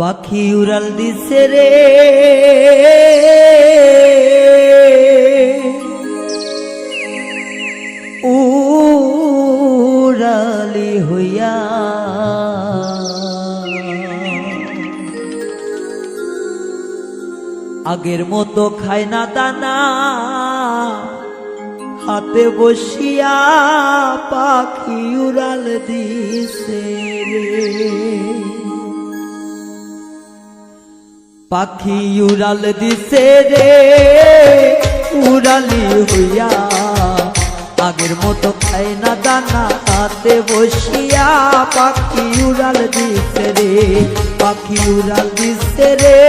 পাখি উড়াল দিছে রে উড়ালি হইয়া আগের মতো খায় না দানা হাতে বসিয়া পাখি উড়াল দিছে রে পাখি উড়াল দিছে রে উড়ালি হইয়া আগের মতো খায় না দানা হাতে বসিয়া পাখি উড়াল দিছে রে পাখি উড়াল দিছে রে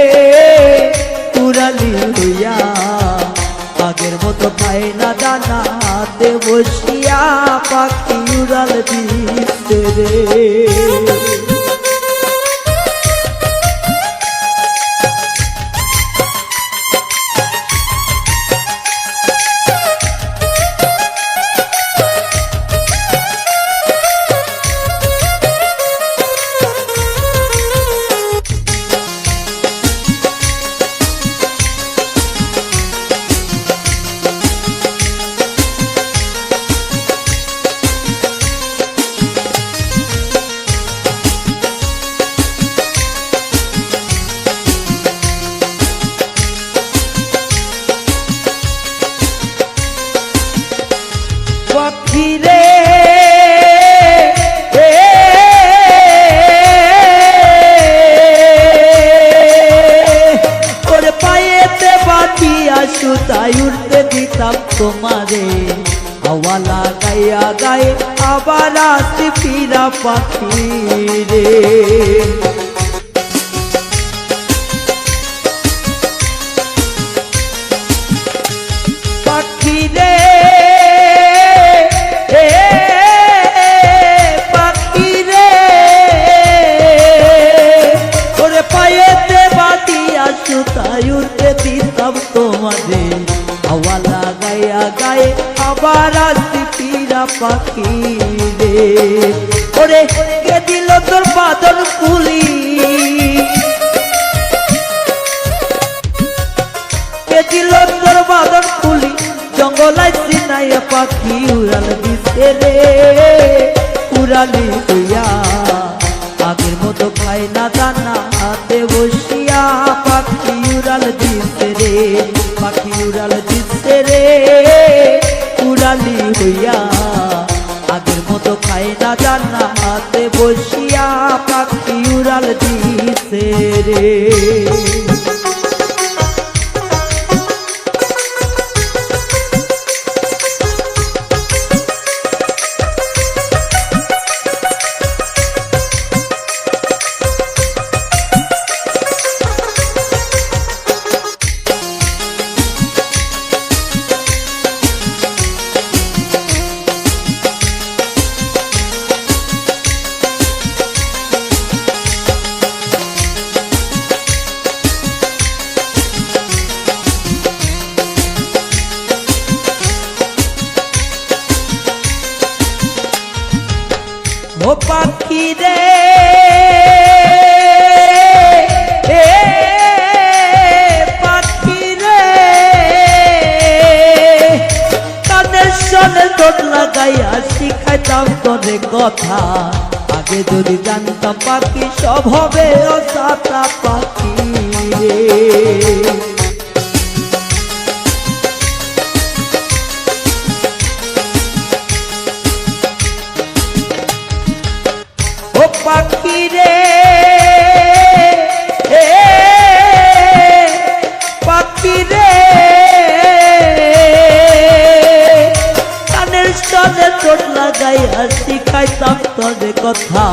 উড়ালি হইয়া আগের মতো খায় না দানা হাতে বসিয়া পাখি উড়াল দিছে রে পাখিরে ওর পায়েতে বাঁধিয়া সুতায় উঠতে দিতাম তোমারে হাওয়া লাগাইয়া গায়ে আবার আসি ফিরা পাখিরে পাখিরে সুতায় উঠতে দিতাম তোমারে হাওয়া লাগাইয়া গায়ে আবার আসি ফিরা পাখি রে ওরে কে দিল তোর বাদর কুলি কে দিল তোর বাদর কুলি জঙ্গলায় চিনাইয়া পাখি উড়াল দিছে রে উড়ালি হইয়া আগের মতো খায় না দানা হাতে বসিয়া পাখি উড়াল দিছে রে পাখি উড়াল দিছে রে উড়ালি হইয়া আগের মতো খায় না দানা হাতে বসিয়া পাখি উড়াল দিছে রে ও পাখি রে পাখি রে কানের সনে তোর লাগাইয়া শিখাইতাম তোরে কথা আগে যদি জানতাম পাখি সব হবে অসাতা পাখি রে পাখি রে পাখি রে কানের সনে চোট লাগাইয়া শিখাইতাম তোদের কথা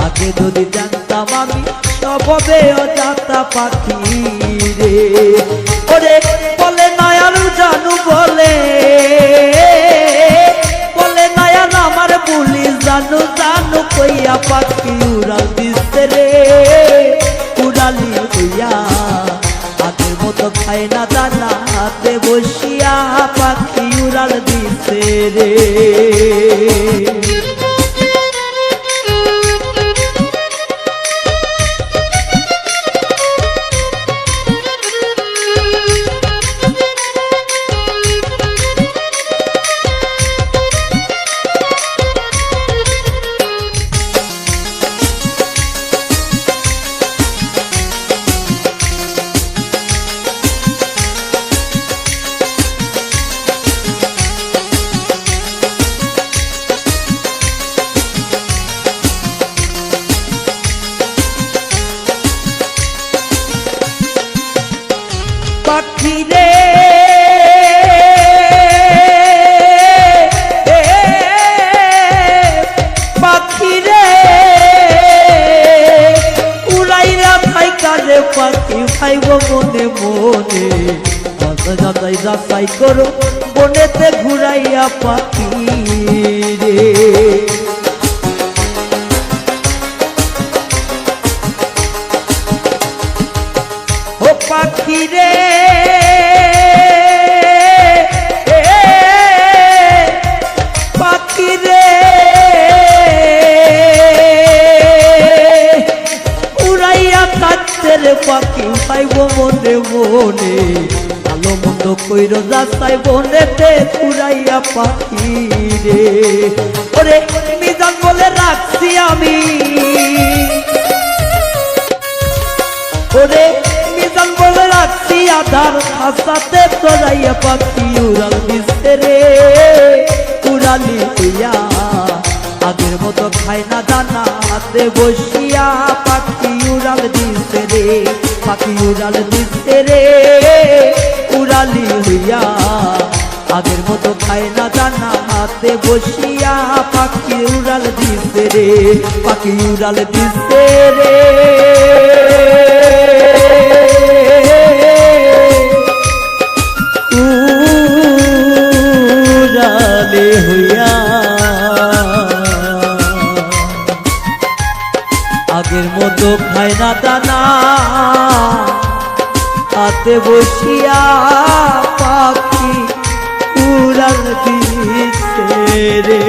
আগে যদি জানতাম আমি সব হবে অজাতা পাখি রে ওরে বলে নয়াল জানু বলে নয়াল আমার বুলি জানু জানু কইয়া পাখি উড়াল দিছে রে উড়ালি হইয়া আগের মতো খায় না দানা হাতে বসিয়া পাখি উড়াল দিছে রে পাখি রে পাখি রে উড়াইয়া থাইকারে পাখি ভাইব মনে মনে যাচাই যাচাই করো বনেতে ঘুরাইয়া পাখি রে ও পাখি রে পাখি রে উড়াইয়া থাকতে রে পাখি পাইব মনে মনে ভালো মন্দ কইর যাচাই বনেতে ঘুরাইয়া পাখি রে ওরে মিজান বলে রাখছি আমি ওরে মিজান বলে রাখছি আধার খাসাতে তোরাইয়া পাখি উড়াল দিছে রে উড়ালি হইয়া আগের মতো খায় না দানা হাতে বসিয়া পাখি উড়াল দিছে রে পাখি উড়াল দিছে রে উড়ালি হইয়া আগের মতো খায় না দানা হাতে বসিয়া পাখি উড়াল দিছে রে পাখি উড়াল দিছে রে উড়ালে হইয়া আগের মতো খায় না দানা হাতে বসিয়া পাখি উড়াল দিছে রে।